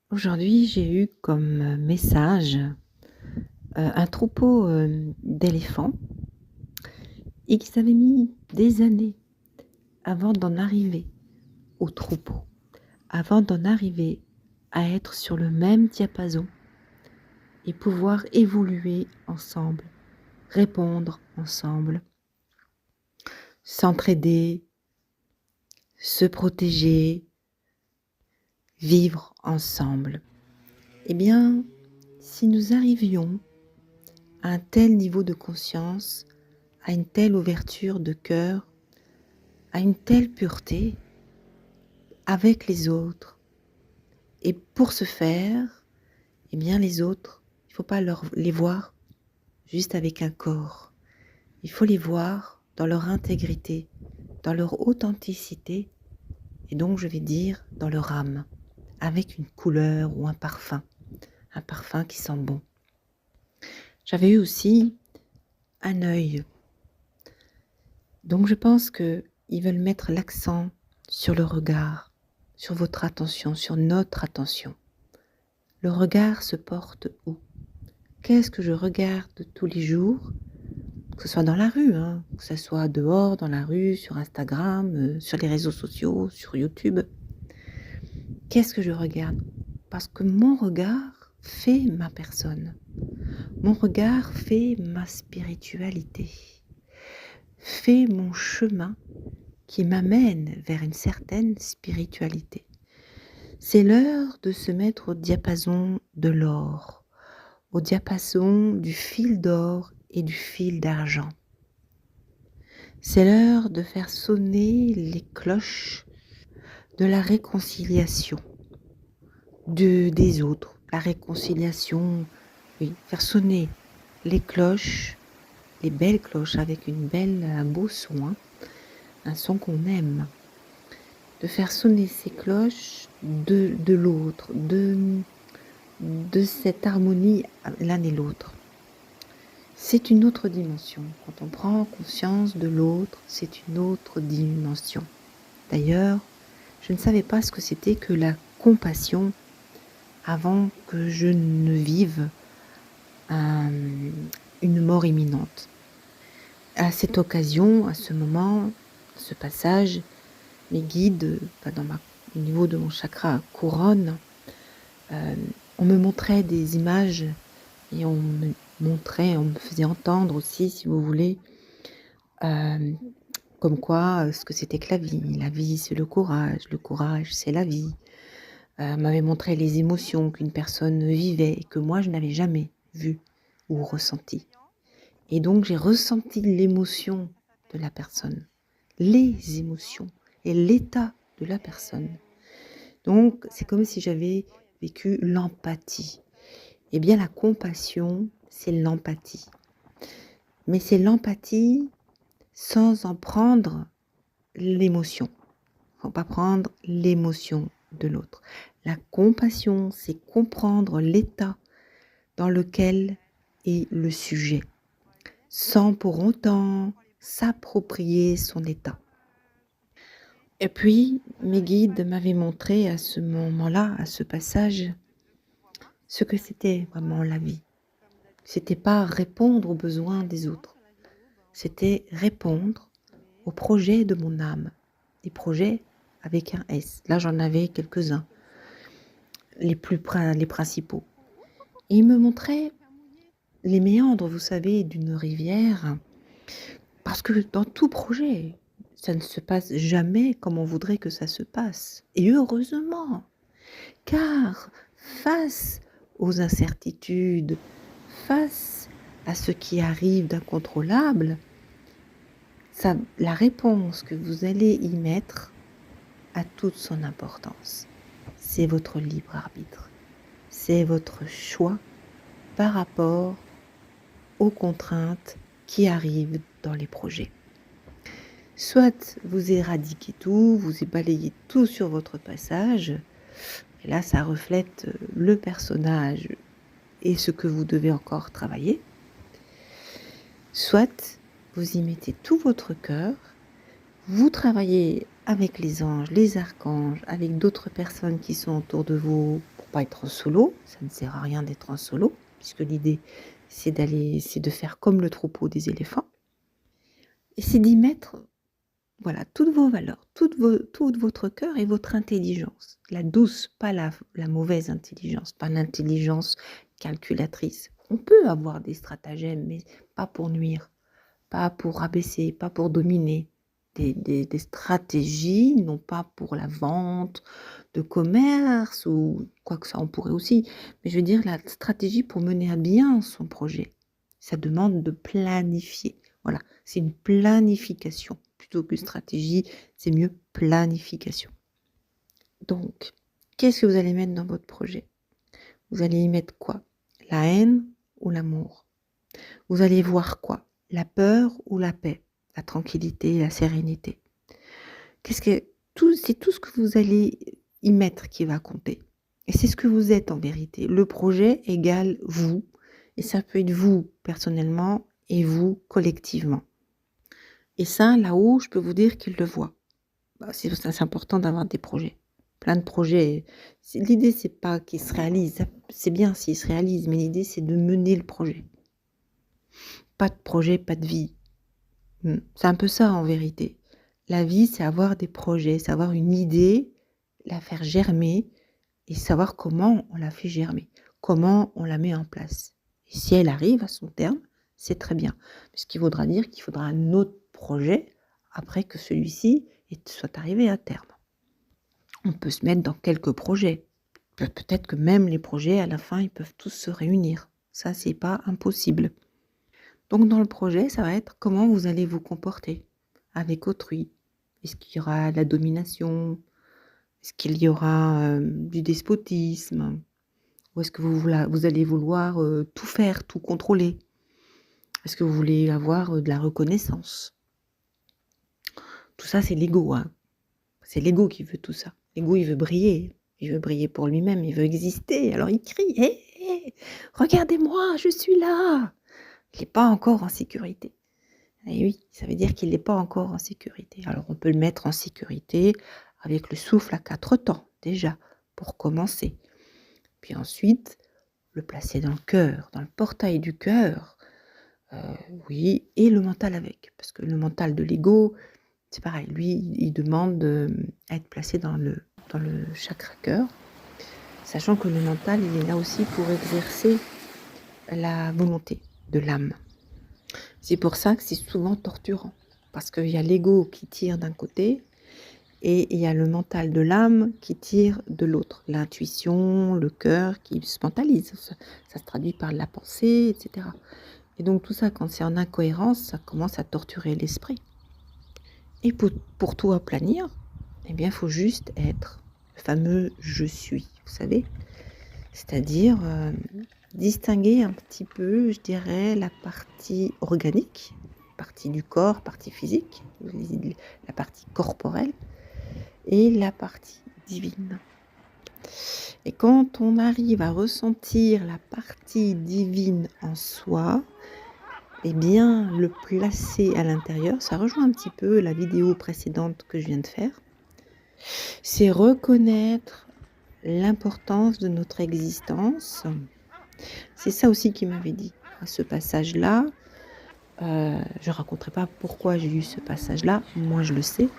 Aujourd'hui, j'ai eu comme message, un troupeau, d'éléphants et qu'ils avaient mis des années avant d'en arriver au troupeau, avant d'en arriver à être sur le même diapason et pouvoir évoluer ensemble, répondre ensemble, s'entraider, se protéger, vivre ensemble. Eh bien, si nous arrivions à un tel niveau de conscience, à une telle ouverture de cœur, à une telle pureté avec les autres. Et pour ce faire, eh bien les autres, il ne faut pas les voir juste avec un corps. Il faut les voir dans leur intégrité, dans leur authenticité, et donc je vais dire dans leur âme, avec une couleur ou un parfum qui sent bon. J'avais eu aussi un œil. Donc je pense qu'ils veulent mettre l'accent sur le regard, sur votre attention, sur notre attention. Le regard se porte où? Qu'est-ce que je regarde tous les jours? Que ce soit dans la rue, que ce soit dehors, dans la rue, sur Instagram, sur les réseaux sociaux, sur YouTube. Qu'est-ce que je regarde? Parce que mon regard fait ma personne. Mon regard fait ma spiritualité, fait mon chemin qui m'amène vers une certaine spiritualité. C'est l'heure de se mettre au diapason de l'or, au diapason du fil d'or et du fil d'argent. C'est l'heure de faire sonner les cloches de la réconciliation des autres. La réconciliation, oui, faire sonner les cloches, les belles cloches avec un beau son, un son qu'on aime. De faire sonner ces cloches de l'autre, de cette harmonie l'un et l'autre. C'est une autre dimension. Quand on prend conscience de l'autre, c'est une autre dimension. D'ailleurs, je ne savais pas ce que c'était que la compassion avant que je ne vive une mort imminente. À cette occasion, à ce moment, à ce passage, mes guides, au niveau de mon chakra couronne, on me montrait des images et on me faisait entendre aussi, si vous voulez, comme quoi ce que c'était que la vie c'est le courage c'est la vie. M'avait montré les émotions qu'une personne vivait et que moi je n'avais jamais vues ou ressenties. Et donc j'ai ressenti l'émotion de la personne, les émotions et l'état de la personne. Donc c'est comme si j'avais vécu l'empathie. Eh bien la compassion, c'est l'empathie. Mais c'est l'empathie sans en prendre l'émotion. Il ne faut pas prendre l'émotion de l'autre. La compassion, c'est comprendre l'état dans lequel est le sujet, sans pour autant s'approprier son état. Et puis, mes guides m'avaient montré à ce moment-là, à ce passage, ce que c'était vraiment la vie. C'était pas répondre aux besoins des autres, c'était répondre aux projets de mon âme, des projets avec un S. Là, j'en avais quelques-uns, les principaux. Et il me montrait les méandres, vous savez, d'une rivière, parce que dans tout projet, ça ne se passe jamais comme on voudrait que ça se passe. Et heureusement, car face aux incertitudes, face à ce qui arrive d'incontrôlable, la réponse que vous allez y mettre a toute son importance. C'est votre libre arbitre. C'est votre choix par rapport aux contraintes qui arrivent dans les projets. Soit vous éradiquez tout, vous balayez tout sur votre passage, et là ça reflète le personnage et ce que vous devez encore travailler. Soit vous y mettez tout votre cœur, vous travaillez avec les anges, les archanges, avec d'autres personnes qui sont autour de vous pour pas être en solo, ça ne sert à rien d'être en solo, puisque l'idée, c'est de faire comme le troupeau des éléphants et c'est d'y mettre, voilà, toutes vos valeurs, tout votre cœur et votre intelligence. La douce, pas la mauvaise intelligence, pas l'intelligence calculatrice. On peut avoir des stratagèmes, mais pas pour nuire, pas pour abaisser, pas pour dominer. Des stratégies, non pas pour la vente de commerce ou quoi que ça, on pourrait aussi, mais je veux dire la stratégie pour mener à bien son projet. Ça demande de planifier. Voilà, c'est une planification. Plutôt que stratégie, c'est mieux planification. Donc, qu'est-ce que vous allez mettre dans votre projet? Vous allez y mettre quoi? La haine ou l'amour? Vous allez voir quoi? La peur ou la paix? La tranquillité, la sérénité? C'est tout ce que vous allez y mettre qui va compter. Et c'est ce que vous êtes en vérité. Le projet égale vous. Et ça peut être vous personnellement et vous collectivement. Et ça, là-haut, je peux vous dire qu'ils le voient. C'est important d'avoir des projets. Plein de projets. L'idée, c'est pas qu'ils se réalisent. C'est bien s'ils se réalisent, mais l'idée, c'est de mener le projet. Pas de projet, pas de vie. C'est un peu ça en vérité. La vie, c'est avoir des projets, c'est avoir une idée, la faire germer et savoir comment on la fait germer, comment on la met en place. Et si elle arrive à son terme, c'est très bien. Ce qui voudra dire qu'il faudra un autre projet après que celui-ci soit arrivé à terme. On peut se mettre dans quelques projets. Peut-être que même les projets, à la fin, ils peuvent tous se réunir. Ça, c'est pas impossible. Donc dans le projet, ça va être comment vous allez vous comporter avec autrui. Est-ce qu'il y aura de la domination? Est-ce qu'il y aura du despotisme? Ou est-ce que vous allez vouloir tout faire, tout contrôler? Est-ce que vous voulez avoir de la reconnaissance? Tout ça, c'est l'ego. Hein. C'est l'ego qui veut tout ça. L'ego, il veut briller. Il veut briller pour lui-même, il veut exister. Alors il crie, hé, hé, regardez-moi, je suis là. Il n'est pas encore en sécurité. Et oui, ça veut dire qu'il n'est pas encore en sécurité. Alors on peut le mettre en sécurité avec le souffle à 4 temps, déjà, pour commencer. Puis ensuite, le placer dans le cœur, dans le portail du cœur. Oui, et le mental avec. Parce que le mental de l'ego, c'est pareil. Lui, il demande à être placé dans le chakra cœur. Sachant que le mental, il est là aussi pour exercer la volonté de l'âme. C'est pour ça que c'est souvent torturant. Parce qu'il y a l'ego qui tire d'un côté et il y a le mental de l'âme qui tire de l'autre. L'intuition, le cœur qui se mentalise. Ça se traduit par la pensée, etc. Et donc tout ça, quand c'est en incohérence, ça commence à torturer l'esprit. Et pour tout aplanir, eh bien, il faut juste être le fameux « je suis », vous savez. C'est-à-dire distinguer un petit peu, je dirais, la partie organique, partie du corps, partie physique, la partie corporelle, et la partie divine. Et quand on arrive à ressentir la partie divine en soi, eh bien, le placer à l'intérieur, ça rejoint un petit peu la vidéo précédente que je viens de faire, c'est reconnaître l'importance de notre existence. C'est ça aussi qu'il m'avait dit à ce passage-là. Je ne raconterai pas pourquoi j'ai eu ce passage-là, moi je le sais.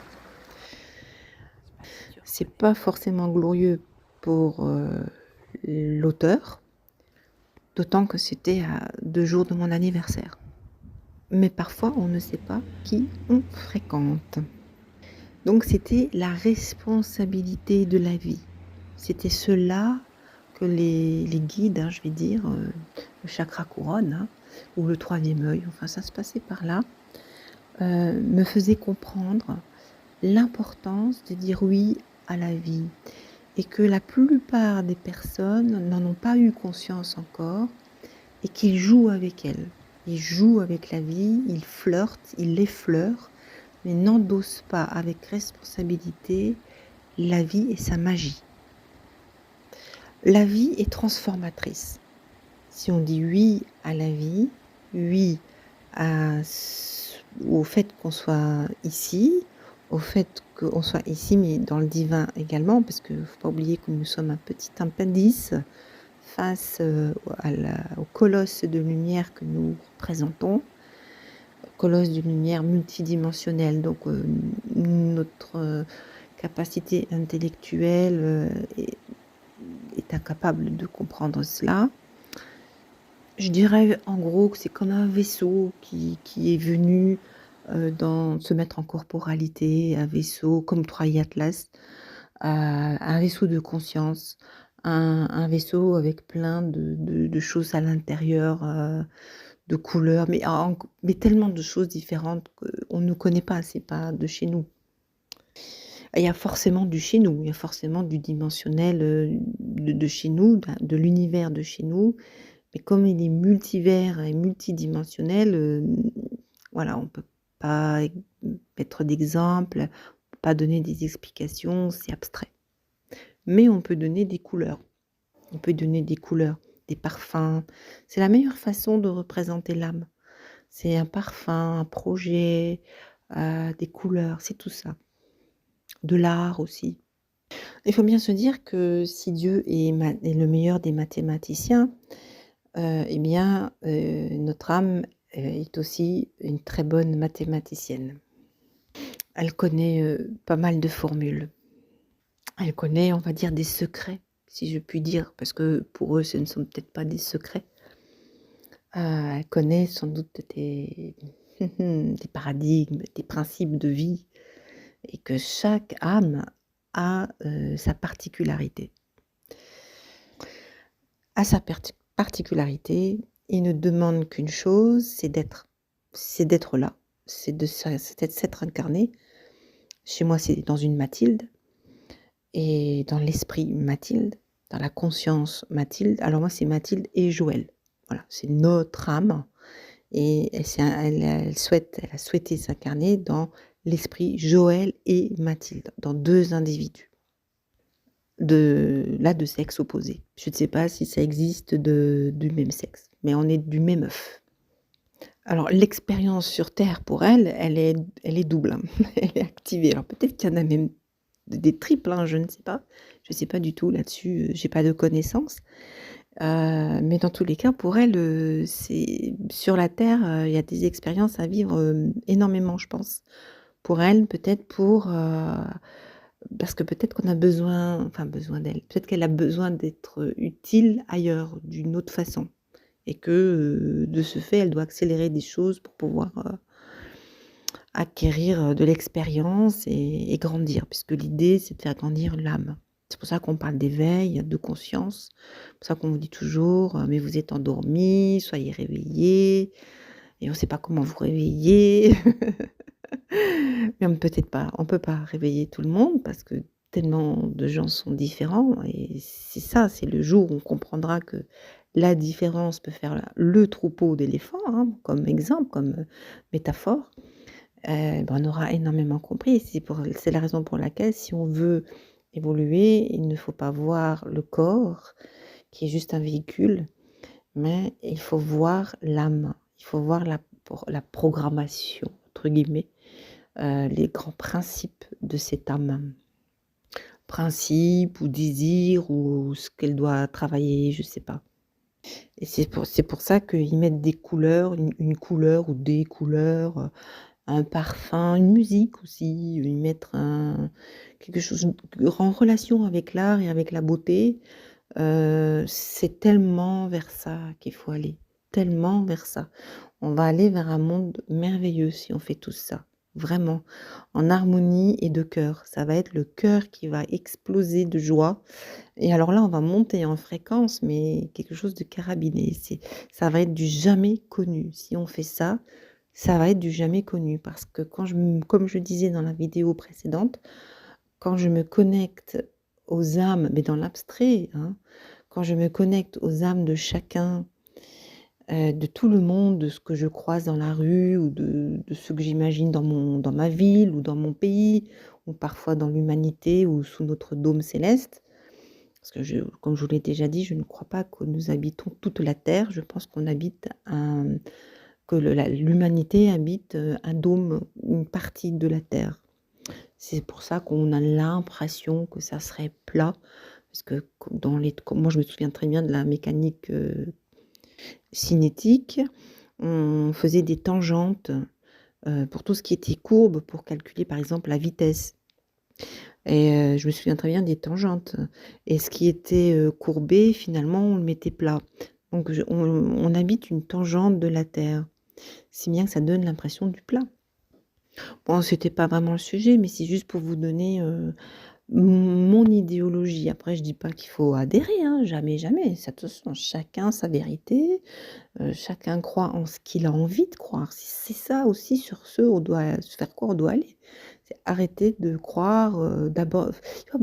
C'est pas forcément glorieux pour l'auteur, d'autant que c'était à 2 jours de mon anniversaire. Mais parfois on ne sait pas qui on fréquente. Donc c'était la responsabilité de la vie. C'était cela que les guides, je vais dire, le chakra couronne, ou le 3e œil, enfin ça se passait par là, me faisaient comprendre l'importance de dire oui à la vie. Et que la plupart des personnes n'en ont pas eu conscience encore et qu'ils jouent avec elle. Ils jouent avec la vie, ils flirtent, ils l'effleurent, mais n'endossent pas avec responsabilité la vie et sa magie. La vie est transformatrice. Si on dit oui à la vie, oui au fait qu'on soit ici, au fait qu'on soit ici, mais dans le divin également, parce qu'il ne faut pas oublier que nous sommes un petit appendice face au colosse de lumière que nous représentons, colosse de lumière multidimensionnelle. Donc notre capacité intellectuelle est incapable de comprendre cela. Je dirais en gros que c'est comme un vaisseau qui est venu se mettre en corporalité, un vaisseau comme Troy Atlas, un vaisseau de conscience, un vaisseau avec plein de choses à l'intérieur, de couleurs, mais tellement de choses différentes qu'on ne connaît pas, c'est pas de chez nous. Il y a forcément du chez nous, il y a forcément du dimensionnel de chez nous, de l'univers de chez nous, mais comme il est multivers et multidimensionnel, voilà, on ne peut pas mettre d'exemple, on ne peut pas donner des explications, c'est abstrait. Mais on peut donner des couleurs. On peut donner des couleurs, des parfums. C'est la meilleure façon de représenter l'âme. C'est un parfum, un projet, des couleurs, c'est tout ça. De l'art aussi. Il faut bien se dire que si Dieu est le meilleur des mathématiciens, eh bien, notre âme est aussi une très bonne mathématicienne. Elle connaît pas mal de formules. Elle connaît, on va dire, des secrets, si je puis dire, parce que pour eux, ce ne sont peut-être pas des secrets. Elle connaît sans doute des paradigmes, des principes de vie, et que chaque âme a sa particularité. À sa particularité, il ne demande qu'une chose, c'est d'être là, c'est s'être incarné. Chez moi, c'est dans une Mathilde, et dans l'esprit Mathilde, dans la conscience Mathilde. Alors moi, c'est Mathilde et Joël. Voilà, c'est notre âme, et elle a souhaité s'incarner dans l'esprit Joël et Mathilde, dans 2 individus. De sexe opposé. Je ne sais pas si ça existe du même sexe, mais on est du même œuf. Alors l'expérience sur Terre pour elle est double, hein. Elle est activée. Alors peut-être qu'il y en a même des triples, hein, je ne sais pas. Je ne sais pas du tout là-dessus, j'ai pas de connaissances. Mais dans tous les cas, pour elle, c'est sur la Terre, il y a des expériences à vivre, énormément, je pense. Pour elle, peut-être parce que peut-être qu'on a besoin d'elle. Peut-être qu'elle a besoin d'être utile ailleurs, d'une autre façon, et que, de ce fait, elle doit accélérer des choses pour pouvoir, acquérir, de l'expérience et grandir, puisque l'idée, c'est de faire grandir l'âme. C'est pour ça qu'on parle d'éveil, de conscience. C'est pour ça qu'on vous dit toujours: «Mais vous êtes endormis, soyez réveillés», et on ne sait pas comment vous réveiller. Mais on peut pas réveiller tout le monde parce que tellement de gens sont différents, et c'est ça, c'est le jour où on comprendra que la différence peut faire le troupeau d'éléphants, hein, comme exemple, comme, métaphore, on aura énormément compris. C'est la raison pour laquelle si on veut évoluer, il ne faut pas voir le corps qui est juste un véhicule, mais il faut voir l'âme. Il faut voir la «programmation» entre guillemets, les grands principes de cette âme. Principes ou désirs ou ce qu'elle doit travailler, je sais pas. Et c'est pour ça qu'ils mettent des couleurs, une couleur ou des couleurs, un parfum, une musique aussi, y mettre quelque chose en relation avec l'art et avec la beauté. C'est tellement vers ça qu'il faut aller, tellement vers ça. On va aller vers un monde merveilleux si on fait tout ça, vraiment, en harmonie et de cœur. Ça va être le cœur qui va exploser de joie, et alors là, on va monter en fréquence, mais quelque chose de carabiné. Ça va être du jamais connu. Si on fait ça, ça va être du jamais connu, parce que comme je disais dans la vidéo précédente, quand je me connecte aux âmes, mais dans l'abstrait, hein, quand je me connecte aux âmes de chacun, de tout le monde, de ce que je croise dans la rue ou de ce que j'imagine dans ma ville ou dans mon pays, ou parfois dans l'humanité ou sous notre dôme céleste. Parce que comme je vous l'ai déjà dit, je ne crois pas que nous habitons toute la terre. Je pense que l'humanité habite, un dôme, une partie de la terre. C'est pour ça qu'on a l'impression que ça serait plat, parce que moi je me souviens très bien de la mécanique, cinétique. On faisait des tangentes, pour tout ce qui était courbe, pour calculer par exemple la vitesse. Et je me souviens très bien des tangentes et ce qui était, courbé finalement on le mettait plat. Donc on habite une tangente de la terre, si bien que ça donne l'impression du plat. Bon, c'était pas vraiment le sujet, mais c'est juste pour vous donner, mon idéologie. Après je dis pas qu'il faut adhérer, hein, jamais, jamais. Ça, de toute façon, chacun sa vérité, chacun croit en ce qu'il a envie de croire. C'est ça aussi sur ce on doit vers quoi on doit aller. C'est arrêter de croire, d'abord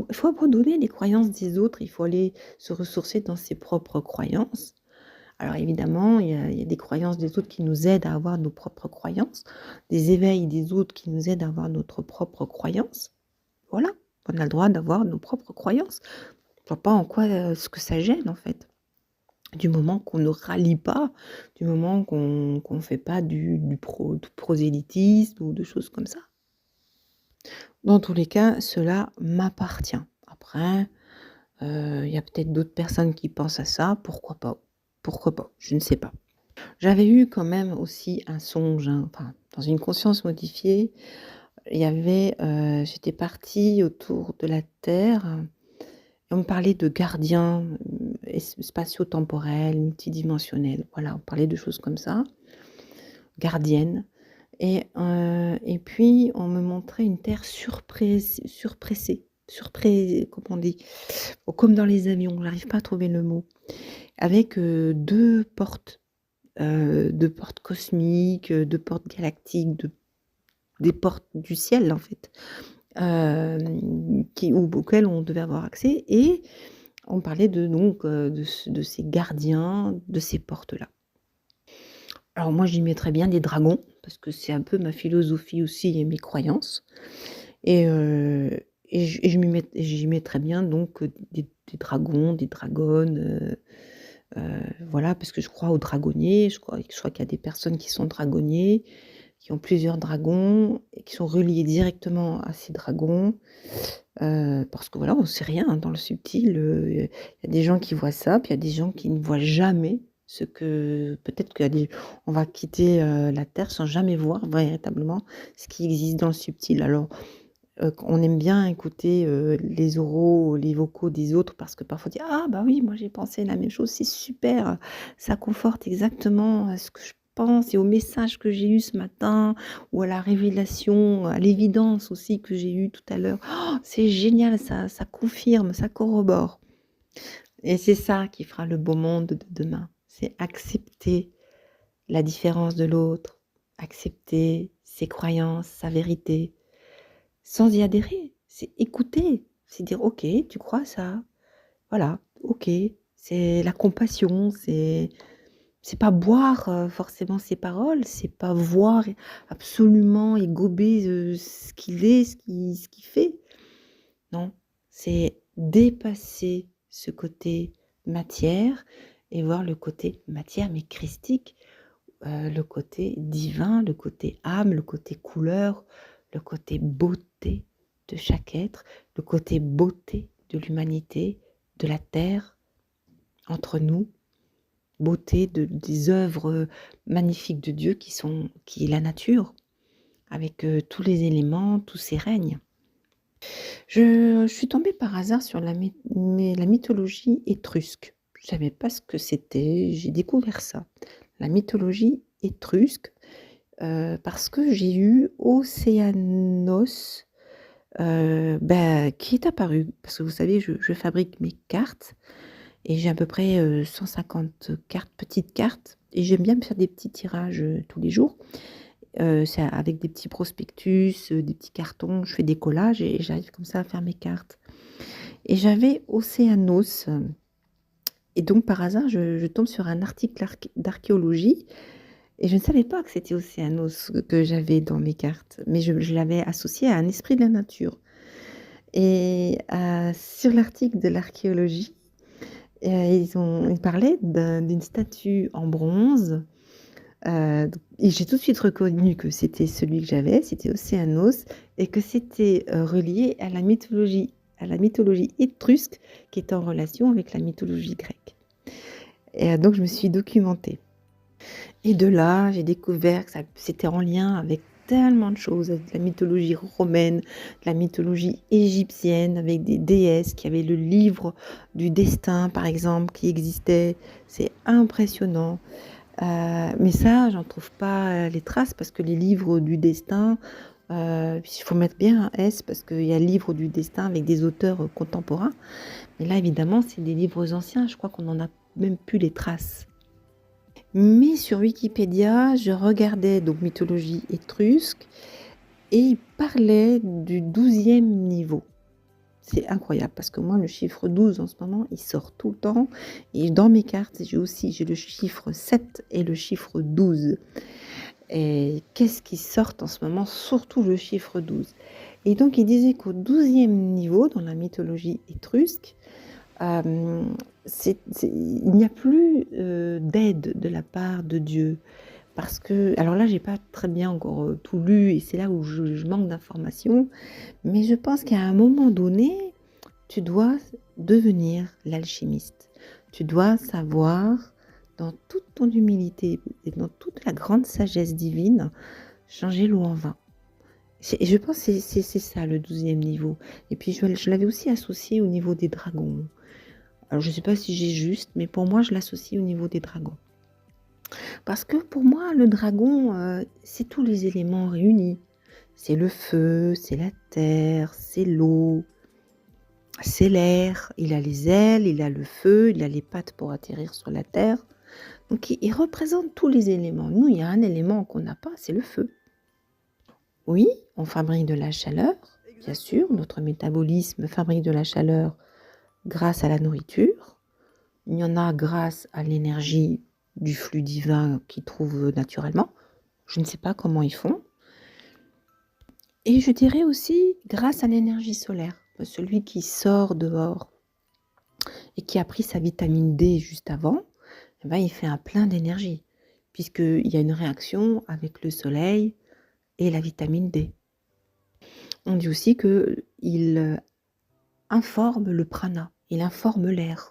il faut abandonner les croyances des autres, il faut aller se ressourcer dans ses propres croyances. Alors évidemment, il y a des croyances des autres qui nous aident à avoir nos propres croyances, des éveils des autres qui nous aident à avoir notre propre croyance. Voilà, on a le droit d'avoir nos propres croyances. Je vois pas en quoi, ce que ça gêne en fait. Du moment qu'on ne rallie pas, du moment qu'on fait pas du prosélytisme ou de choses comme ça. Dans tous les cas, cela m'appartient. Après, il y a peut-être d'autres personnes qui pensent à ça, pourquoi pas? Pourquoi pas? Je ne sais pas. J'avais eu quand même aussi un songe, hein, enfin, dans une conscience modifiée, il y avait, j'étais partie autour de la Terre, et on me parlait de gardiens, spatio-temporels, multidimensionnels. Voilà, on parlait de choses comme ça, gardiennes et puis on me montrait une Terre comment on dit? Oh, comme dans les avions, j'arrive pas à trouver le mot, avec, 2 portes cosmiques, 2 portes galactiques, des portes du ciel en fait, auxquelles on devait avoir accès et on parlait de ces gardiens de ces portes-là. Alors moi j'y mettrais bien des dragons, parce que c'est un peu ma philosophie aussi et mes croyances et heu j'y mettrais bien donc, des dragons, des dragones, voilà, parce que je crois aux dragonniers, je crois qu'il y a des personnes qui sont dragonniers, qui ont plusieurs dragons et qui sont reliés directement à ces dragons, parce que voilà, on sait rien, hein, dans le subtil, il y a des gens qui voient ça, puis il y a des gens qui ne voient jamais ce que peut-être qu'il y a des on va quitter, la terre sans jamais voir véritablement ce qui existe dans le subtil. Alors, on aime bien écouter, les oraux, les vocaux des autres parce que parfois on dit: «Ah bah oui, moi j'ai pensé la même chose, c'est super, ça conforte exactement à ce que je pense et au message que j'ai eu ce matin ou à la révélation, à l'évidence aussi que j'ai eue tout à l'heure. Oh, c'est génial, ça confirme, ça corrobore» et c'est ça qui fera le beau monde de demain. C'est accepter la différence de l'autre, accepter ses croyances, sa vérité. Sans y adhérer, c'est écouter, c'est dire: «OK, tu crois ça? Voilà, OK». C'est la compassion, c'est pas boire, forcément ses paroles, c'est pas voir absolument et gober, ce qu'il est, ce qu'il fait. Non, c'est dépasser ce côté matière et voir le côté matière, mais christique, le côté divin, le côté âme, le côté couleur, le côté beauté de chaque être, le côté beauté de l'humanité, de la terre, entre nous, beauté des œuvres magnifiques de Dieu qui est la nature, avec tous les éléments, tous ses règnes. Je suis tombée par hasard sur la mythologie étrusque. Je savais pas ce que c'était, j'ai découvert ça. La mythologie étrusque, parce que j'ai eu Océanos, qui est apparu. Parce que vous savez, je fabrique mes cartes et j'ai à peu près, 150 cartes, petites cartes et j'aime bien me faire des petits tirages, tous les jours. C'est avec des petits prospectus, des petits cartons, je fais des collages et j'arrive comme ça à faire mes cartes et j'avais Océanos, et donc par hasard, je tombe sur un article d'archéologie et je ne savais pas que c'était Océanos que j'avais dans mes cartes, mais je l'avais associé à un esprit de la nature et sur l'article de l'archéologie, ils parlaient d'une statue en bronze, Et j'ai tout de suite reconnu que c'était celui que j'avais, c'était Océanos et que c'était, relié à la mythologie étrusque qui est en relation avec la mythologie grecque et donc je me suis documentée et de là, j'ai découvert que ça c'était en lien avec tellement de choses, avec la mythologie romaine, la mythologie égyptienne, avec des déesses qui avaient le livre du destin, par exemple, qui existait. C'est impressionnant. Mais ça, j'en trouve pas les traces parce que les livres du destin, il faut mettre bien un S parce qu'il y a livre du destin avec des auteurs contemporains. Mais là, évidemment, c'est des livres anciens. Je crois qu'on n'en a même plus les traces. Mais sur Wikipédia, je regardais donc mythologie étrusque et il parlait du 12e niveau. C'est incroyable parce que moi, le chiffre 12 en ce moment, il sort tout le temps. Et dans mes cartes, j'ai le chiffre 7 et le chiffre 12. Et qu'est-ce qui sort en ce moment? Surtout le chiffre 12. Et donc, il disait qu'au 12e niveau, dans la mythologie étrusque, il n'y a plus d'aide de la part de Dieu. Parce que, alors là, j'ai pas très bien encore tout lu et c'est là où je manque d'informations. Mais je pense qu'à un moment donné, tu dois devenir l'alchimiste. Tu dois savoir, dans toute ton humilité et dans toute la grande sagesse divine, changer l'eau en vin. Je pense que c'est ça le 12e niveau. Et puis je l'avais aussi associé au niveau des dragons. Alors je ne sais pas si j'ai juste, mais pour moi je l'associe au niveau des dragons. Parce que pour moi le dragon, c'est tous les éléments réunis. C'est le feu, c'est la terre, c'est l'eau, c'est l'air, il a les ailes, il a le feu, il a les pattes pour atterrir sur la terre. Donc il représente tous les éléments. Nous, il y a un élément qu'on n'a pas, c'est le feu. Oui, on fabrique de la chaleur, bien sûr, notre métabolisme fabrique de la chaleur grâce à la nourriture. Il y en a grâce à l'énergie du flux divin qu'ils trouvent naturellement. Je ne sais pas comment ils font. Et je dirais aussi grâce à l'énergie solaire. Celui qui sort dehors et qui a pris sa vitamine D juste avant, eh ben, il fait un plein d'énergie, puisqu'il y a une réaction avec le soleil et la vitamine D. On dit aussi qu'il informe le prana, il informe l'air.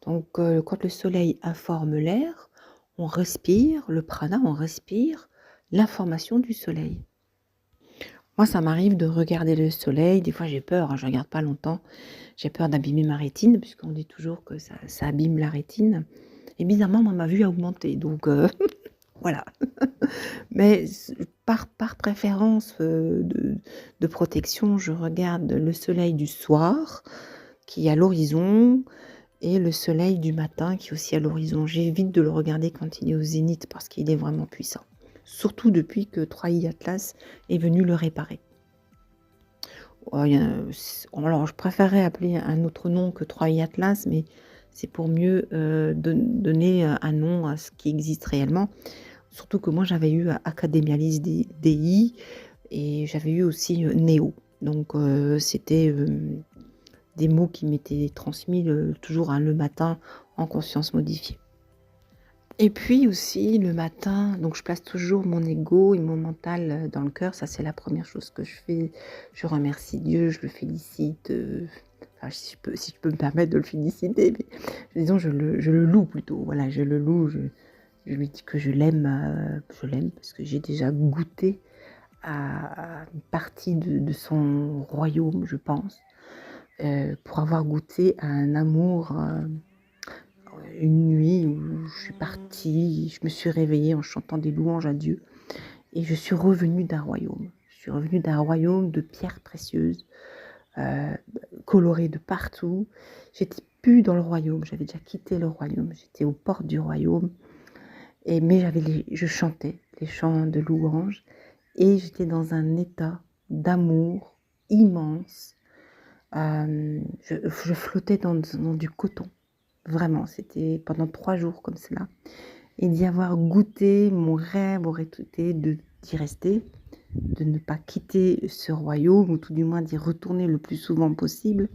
Donc quand le soleil informe l'air, on respire le prana, on respire l'information du soleil. Moi, ça m'arrive de regarder le soleil, des fois j'ai peur, je ne regarde pas longtemps, j'ai peur d'abîmer ma rétine, puisqu'on dit toujours que ça abîme la rétine. Et bizarrement, moi, ma vue a augmenté, donc voilà. Mais par préférence de protection, je regarde le soleil du soir, qui est à l'horizon, et le soleil du matin, qui est aussi à l'horizon. J'évite de le regarder quand il est au zénith, parce qu'il est vraiment puissant. Surtout depuis que 3i Atlas est venu le réparer. Alors, je préférerais appeler un autre nom que 3i Atlas, mais c'est pour mieux donner un nom à ce qui existe réellement. Surtout que moi, j'avais eu Academialis DI et j'avais eu aussi Néo. Donc, c'était des mots qui m'étaient transmis toujours le matin en conscience modifiée. Et puis aussi le matin, donc je place toujours mon ego et mon mental dans le cœur. Ça, c'est la première chose que je fais. Je remercie Dieu, je le félicite. Enfin, si je peux me permettre de le féliciter, mais disons, je le loue plutôt. Voilà, je le loue. Je lui dis que je l'aime parce que j'ai déjà goûté à une partie de son royaume, je pense, pour avoir goûté à un amour. Une nuit où je suis partie, je me suis réveillée en chantant des louanges à Dieu et je suis revenue d'un royaume. Je suis revenue d'un royaume de pierres précieuses, colorées de partout. J'étais plus dans le royaume, j'avais déjà quitté le royaume, j'étais aux portes du royaume, mais je chantais les chants de louanges et j'étais dans un état d'amour immense. Je flottais dans du coton. Vraiment, c'était pendant 3 jours comme cela. Et d'y avoir goûté, mon rêve aurait été d'y rester, de ne pas quitter ce royaume, ou tout du moins d'y retourner le plus souvent possible.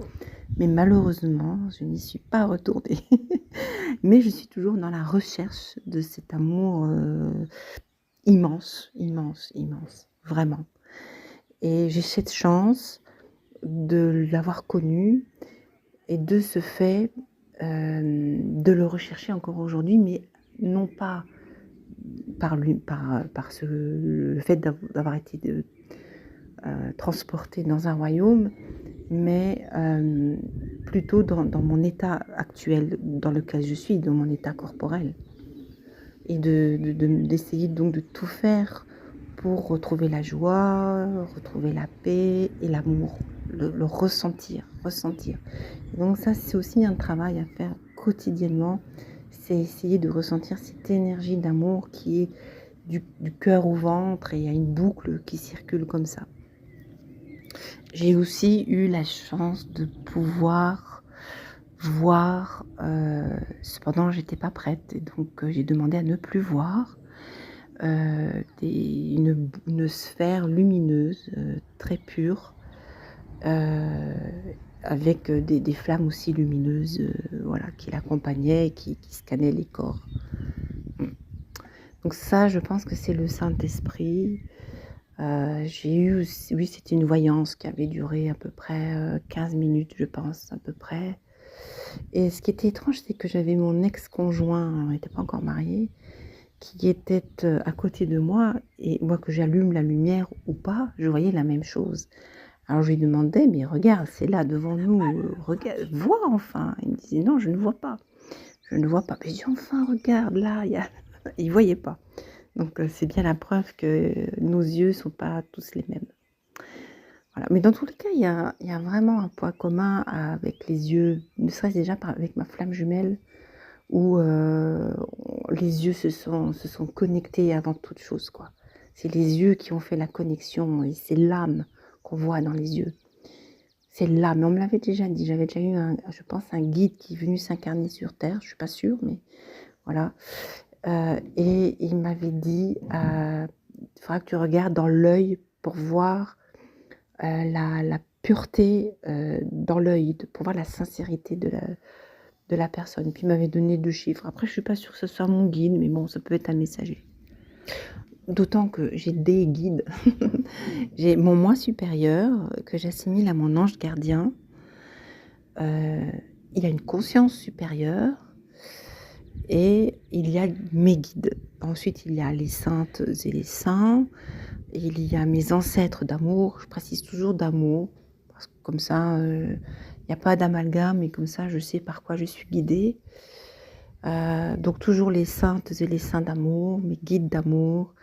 Mais malheureusement, je n'y suis pas retournée. mais je suis toujours dans la recherche de cet amour immense, immense, immense, vraiment. Et j'ai cette chance de l'avoir connu et de ce fait de le rechercher encore aujourd'hui, mais non pas le fait d'avoir été transporté dans un royaume, mais plutôt dans mon état actuel dans lequel je suis, dans mon état corporel. Et d'essayer donc de tout faire pour retrouver la joie, retrouver la paix et l'amour, le ressentir. Et donc ça, c'est aussi un travail à faire quotidiennement, c'est essayer de ressentir cette énergie d'amour qui est du cœur au ventre, et il y a une boucle qui circule comme ça. J'ai aussi eu la chance de pouvoir voir, cependant j'étais pas prête, et donc j'ai demandé à ne plus voir, une sphère lumineuse très pure, avec des flammes aussi lumineuses, voilà, qui l'accompagnaient et qui scannaient les corps. Donc ça, je pense que c'est le Saint-Esprit. J'ai eu aussi, oui, c'était une voyance qui avait duré à peu près 15 minutes, je pense, à peu près. Et ce qui était étrange, c'est que j'avais mon ex-conjoint, on n'était pas encore mariés, qui était à côté de moi, et moi, que j'allume la lumière ou pas, je voyais la même chose. Alors je lui demandais: «Mais regarde, c'est là devant nous, regarde, vois enfin!» Il me disait: «Non, je ne vois pas, je ne vois pas». Mais je dis: «Enfin, regarde, là, il y a...» Il voyait pas. Donc c'est bien la preuve que nos yeux sont pas tous les mêmes. Voilà, mais dans tous les cas, il y a vraiment un point commun avec les yeux, ne serait-ce déjà avec ma flamme jumelle, où les yeux se sont connectés avant toute chose, quoi. C'est les yeux qui ont fait la connexion, et c'est l'âme qu'on voit dans les yeux. C'est l'âme. On me l'avait déjà dit, j'avais déjà eu je pense, un guide qui est venu s'incarner sur Terre, je suis pas sûre, mais voilà. Et il m'avait dit, il faudra que tu regardes dans l'œil pour voir la pureté dans l'œil, pour voir la sincérité de la personne. Puis il m'avait donné 2 chiffres. Après, je suis pas sûre que ce soit mon guide, mais bon, ça peut être un messager. D'autant que j'ai des guides. J'ai mon moi supérieur que j'assimile à mon ange gardien. Il a une conscience supérieure, et il y a mes guides. Ensuite, il y a les saintes et les saints. Il y a mes ancêtres d'amour. Je précise toujours d'amour, parce que comme ça, il n'y a pas d'amalgame, et comme ça, je sais par quoi je suis guidée. Donc toujours les saintes et les saints d'amour, mes guides d'amour,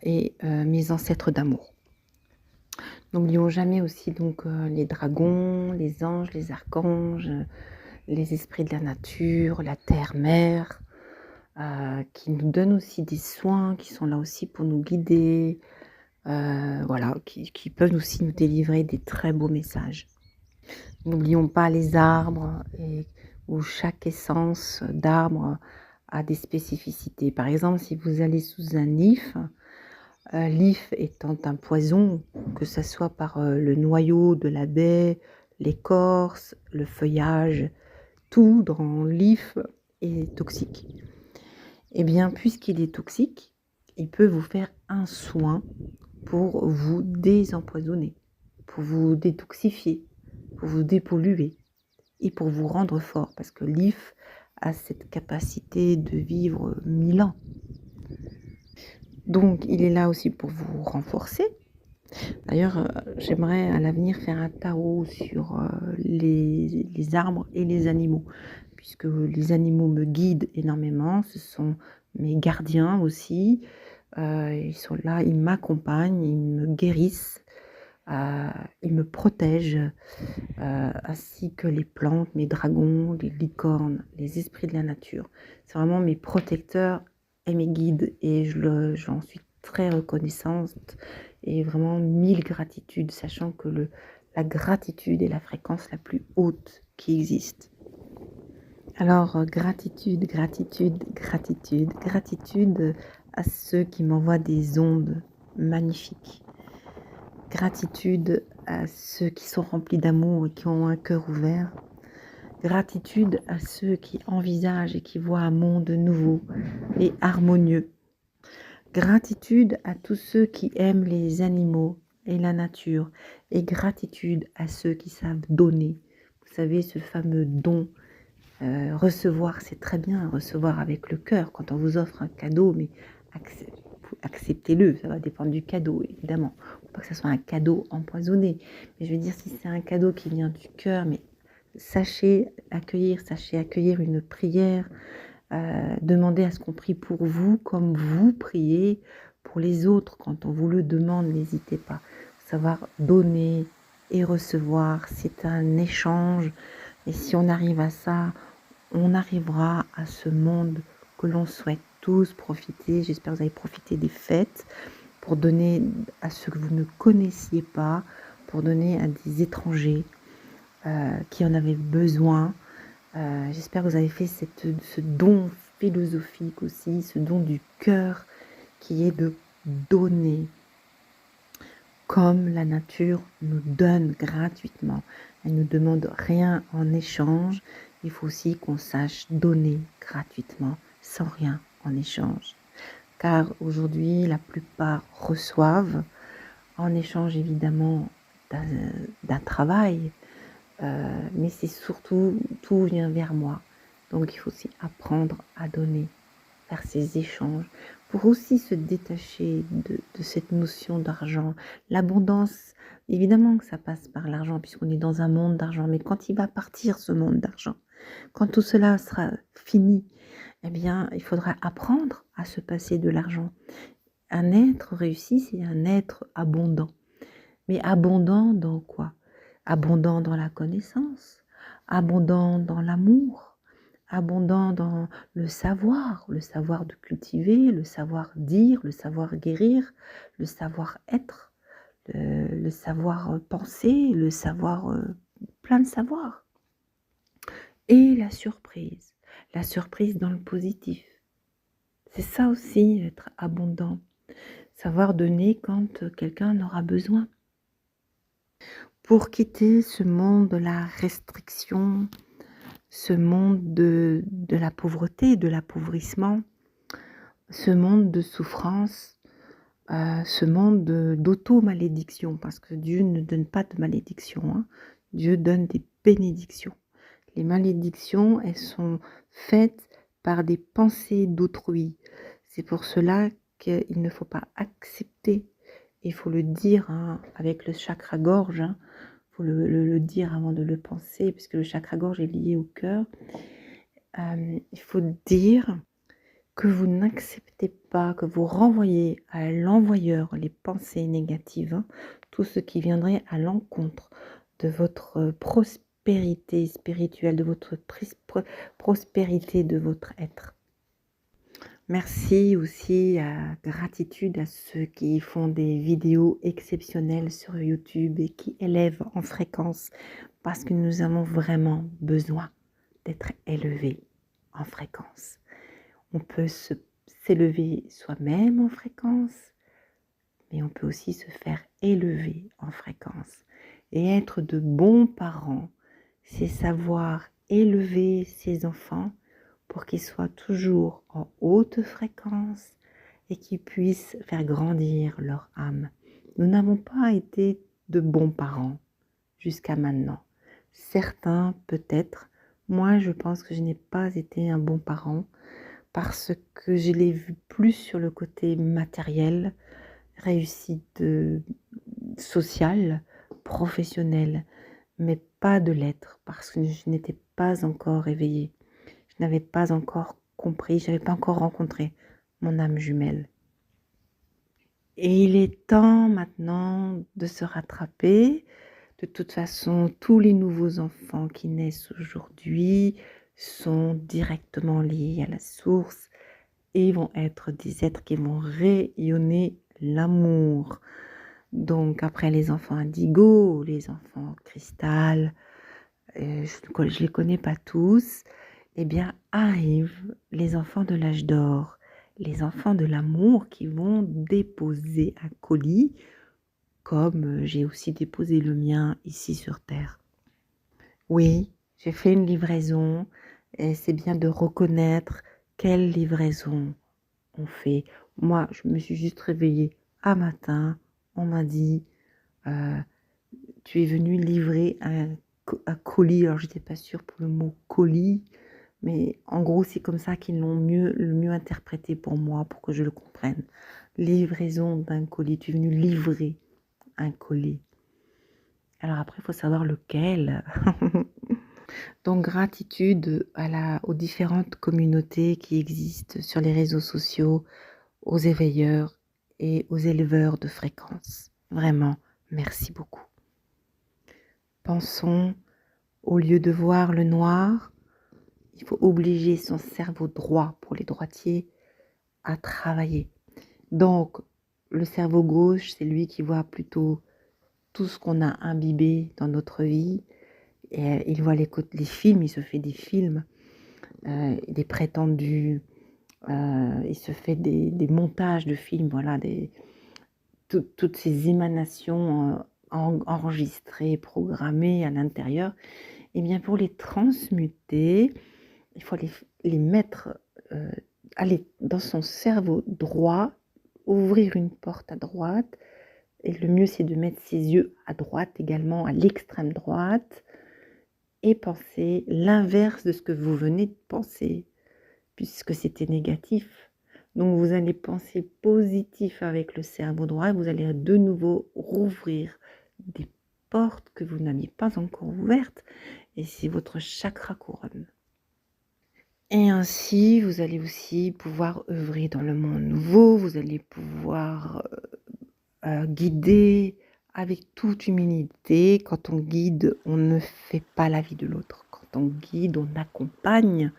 et mes ancêtres d'amour. N'oublions jamais aussi donc les dragons, les anges, les archanges, les esprits de la nature, la terre-mère, qui nous donnent aussi des soins, qui sont là aussi pour nous guider, voilà, qui peuvent aussi nous délivrer des très beaux messages. N'oublions pas les arbres, où chaque essence d'arbre a des spécificités. Par exemple, si vous allez sous un lif, l'if étant un poison, que ce soit par le noyau de la baie, l'écorce, le feuillage, tout dans l'if est toxique. Eh bien, puisqu'il est toxique, il peut vous faire un soin pour vous désempoisonner, pour vous détoxifier, pour vous dépolluer et pour vous rendre fort, parce que l'if a cette capacité de vivre 1000 ans. Donc, il est là aussi pour vous renforcer. D'ailleurs, j'aimerais à l'avenir faire un tarot sur les arbres et les animaux, puisque les animaux me guident énormément. Ce sont mes gardiens aussi. Ils sont là, ils m'accompagnent, ils me guérissent, ils me protègent, ainsi que les plantes, mes dragons, les licornes, les esprits de la nature. C'est vraiment mes protecteurs et mes guides, et j'en suis très reconnaissante, et vraiment 1000 gratitudes, sachant que la gratitude est la fréquence la plus haute qui existe. Alors, gratitude, gratitude, gratitude, gratitude à ceux qui m'envoient des ondes magnifiques. Gratitude à ceux qui sont remplis d'amour et qui ont un cœur ouvert. Gratitude à ceux qui envisagent et qui voient un monde nouveau et harmonieux. Gratitude à tous ceux qui aiment les animaux et la nature. Et gratitude à ceux qui savent donner. Vous savez, ce fameux don. Recevoir, c'est très bien, recevoir avec le cœur quand on vous offre un cadeau, mais acceptez-le, ça va dépendre du cadeau, évidemment. Il ne faut pas que ce soit un cadeau empoisonné. Mais je veux dire, si c'est un cadeau qui vient du cœur, mais sachez accueillir une prière, demandez à ce qu'on prie pour vous comme vous priez pour les autres. Quand on vous le demande, n'hésitez pas. Savoir donner et recevoir, c'est un échange. Et si on arrive à ça, on arrivera à ce monde que l'on souhaite tous profiter. J'espère que vous allez profiter des fêtes pour donner à ceux que vous ne connaissiez pas, pour donner à des étrangers qui en avaient besoin. J'espère que vous avez fait ce don philosophique aussi, ce don du cœur qui est de donner comme la nature nous donne gratuitement. Elle ne nous demande rien en échange. Il faut aussi qu'on sache donner gratuitement, sans rien en échange. Car aujourd'hui, la plupart reçoivent, en échange évidemment d'un travail, mais c'est surtout, tout vient vers moi. Donc il faut aussi apprendre à donner, faire ces échanges, pour aussi se détacher de cette notion d'argent. L'abondance, évidemment que ça passe par l'argent, puisqu'on est dans un monde d'argent, mais quand il va partir ce monde d'argent, quand tout cela sera fini, eh bien, il faudra apprendre à se passer de l'argent. Un être réussi, c'est un être abondant. Mais abondant dans quoi? Abondant dans la connaissance, abondant dans l'amour, abondant dans le savoir de cultiver, le savoir dire, le savoir guérir, le savoir être, le savoir penser, le savoir, plein de savoirs. Et la surprise dans le positif. C'est ça aussi, être abondant. Savoir donner quand quelqu'un en aura besoin. Pour quitter ce monde de la restriction, ce monde de la pauvreté, de l'appauvrissement, ce monde de souffrance, ce monde d'auto-malédiction, parce que Dieu ne donne pas de malédiction, hein. Dieu donne des bénédictions. Les malédictions, elles sont faites par des pensées d'autrui. C'est pour cela qu'il ne faut pas accepter, il faut le dire, hein, avec le chakra-gorge, hein. Il faut le dire avant de le penser, puisque le chakra-gorge est lié au cœur. Il faut dire que vous n'acceptez pas, que vous renvoyez à l'envoyeur les pensées négatives, hein, tout ce qui viendrait à l'encontre de votre prospérité spirituelle, de votre prospérité de votre être. Merci aussi, gratitude à ceux qui font des vidéos exceptionnelles sur YouTube et qui élèvent en fréquence, parce que nous avons vraiment besoin d'être élevés en fréquence. On peut s'élever soi-même en fréquence, mais on peut aussi se faire élever en fréquence. Et être de bons parents, c'est savoir élever ses enfants pour qu'ils soient toujours en haute fréquence et qu'ils puissent faire grandir leur âme. Nous n'avons pas été de bons parents jusqu'à maintenant. Certains peut-être. Moi, je pense que je n'ai pas été un bon parent parce que je l'ai vu plus sur le côté matériel, réussite sociale, professionnelle, mais pas de l'être, parce que je n'étais pas encore éveillée. Je n'avais pas encore compris, je n'avais pas encore rencontré mon âme jumelle. Et il est temps maintenant de se rattraper. De toute façon, tous les nouveaux enfants qui naissent aujourd'hui sont directement liés à la source et vont être des êtres qui vont rayonner l'amour. Donc après les enfants indigo, les enfants cristal, je ne les connais pas tous, eh bien arrivent les enfants de l'âge d'or, les enfants de l'amour qui vont déposer un colis, comme j'ai aussi déposé le mien ici sur Terre. Oui, j'ai fait une livraison et c'est bien de reconnaître quelle livraison on fait. Moi, je me suis juste réveillée un matin, on m'a dit tu es venu livrer un colis. Alors j'étais pas sûre pour le mot colis, mais en gros c'est comme ça qu'ils l'ont le mieux interprété pour moi, pour que je le comprenne. Livraison d'un colis, tu es venu livrer un colis. Alors après il faut savoir lequel. Donc gratitude aux différentes communautés qui existent sur les réseaux sociaux, aux éveilleurs et aux éleveurs de fréquences. Vraiment, merci beaucoup. Pensons, au lieu de voir le noir, il faut obliger son cerveau droit, pour les droitiers, à travailler. Donc, le cerveau gauche, c'est lui qui voit plutôt tout ce qu'on a imbibé dans notre vie. Et il voit les films, il se fait des films, des prétendus, il se fait des montages de films, voilà, toutes ces émanations enregistrées, programmées à l'intérieur. Et bien pour les transmuter, il faut les mettre, aller dans son cerveau droit, ouvrir une porte à droite, et le mieux c'est de mettre ses yeux à droite également, à l'extrême droite, et penser l'inverse de ce que vous venez de penser, puisque c'était négatif. Donc vous allez penser positif avec le cerveau droit, et vous allez de nouveau rouvrir des portes que vous n'aviez pas encore ouvertes, et c'est votre chakra couronne. Et ainsi, vous allez aussi pouvoir œuvrer dans le monde nouveau, vous allez pouvoir guider avec toute humilité. Quand on guide, on ne fait pas la vie de l'autre. Quand on guide, on accompagne.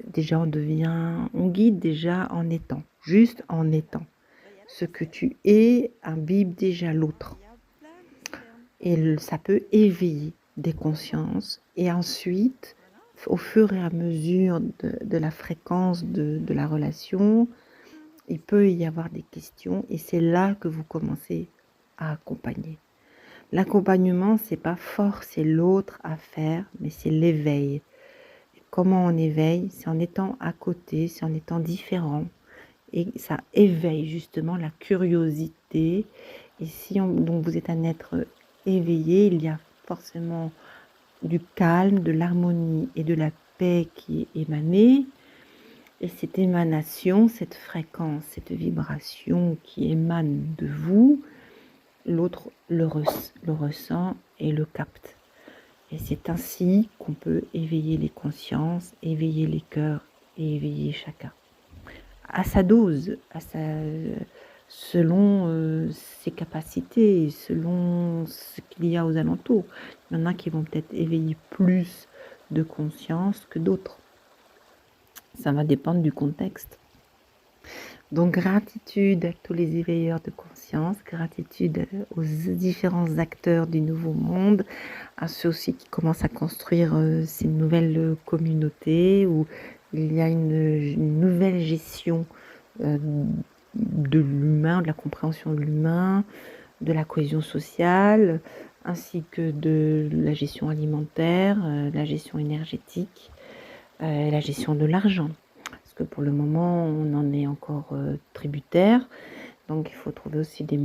Déjà, on guide déjà en étant, juste en étant. Ce que tu es imbibe déjà l'autre. Et ça peut éveiller des consciences. Et ensuite, au fur et à mesure de la fréquence de la relation, il peut y avoir des questions et c'est là que vous commencez à accompagner. L'accompagnement, c'est pas forcer l'autre à faire, mais c'est l'éveil. Comment on éveille? C'est en étant à côté, c'est en étant différent. Et ça éveille justement la curiosité. Et si donc vous êtes un être éveillé, il y a forcément du calme, de l'harmonie et de la paix qui est émanée. Et cette émanation, cette fréquence, cette vibration qui émane de vous, l'autre le ressent et le capte. Et c'est ainsi qu'on peut éveiller les consciences, éveiller les cœurs et éveiller chacun. À sa dose, selon ses capacités, selon ce qu'il y a aux alentours. Il y en a qui vont peut-être éveiller plus de conscience que d'autres. Ça va dépendre du contexte. Donc gratitude à tous les éveilleurs de conscience, gratitude aux différents acteurs du nouveau monde, à ceux aussi qui commencent à construire ces nouvelles communautés où il y a une nouvelle gestion de l'humain, de la compréhension de l'humain, de la cohésion sociale, ainsi que de la gestion alimentaire, la gestion énergétique, la gestion de l'argent. Parce que pour le moment, on en est encore tributaire. Donc, il faut trouver aussi des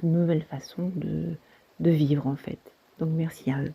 nouvelles façons de vivre, en fait. Donc, merci à eux.